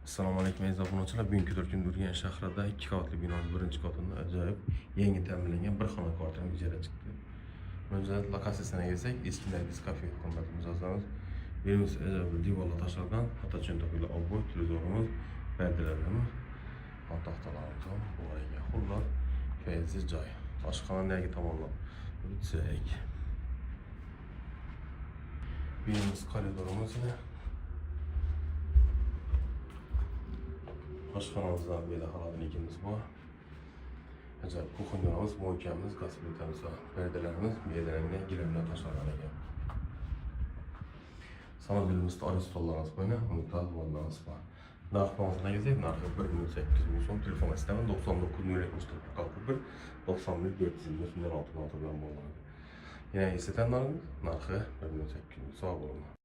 Assalomu alaykum aziz obunachilar. Bugungi Turkiya Urganch shahrida 2 qavatli binoning birinchi katida ajoyib yangi ta'mirlangan bir xona kvartira ijara chiqdi. Mo'jaz lokatsiyasiga kelsak, eski Nargis kafe hurmatli mijozlarimiz. Yerimiz ajoyib divorlar tashlangan, hatto cho'ntaklari obod, televizorimiz, perdelarimiz, taxtalarimiz bor ekan. Xullas, fayzli joy. Oshxonadagi tomonlar o'tsak. Birimiz koridorimiz ila oshxonamizdan beri xonadonligimiz bor. Ajoyib kuxnyamiz, mo'ykamiz, gaz plitamiz va perdelarimiz bedalangan gilamlar tashlangan ekan. Samobilimizda olis stollarimiz qo'yilgan, mumtoz bo'lganimiz bor. Narximizni kelsak, narxi 1.8 ming so'm. Telefon istaman 99 041 91 400 bilan bo'ladi. Yana eslatamiz, narxi 1.8 ming. Sog' bo'linglar.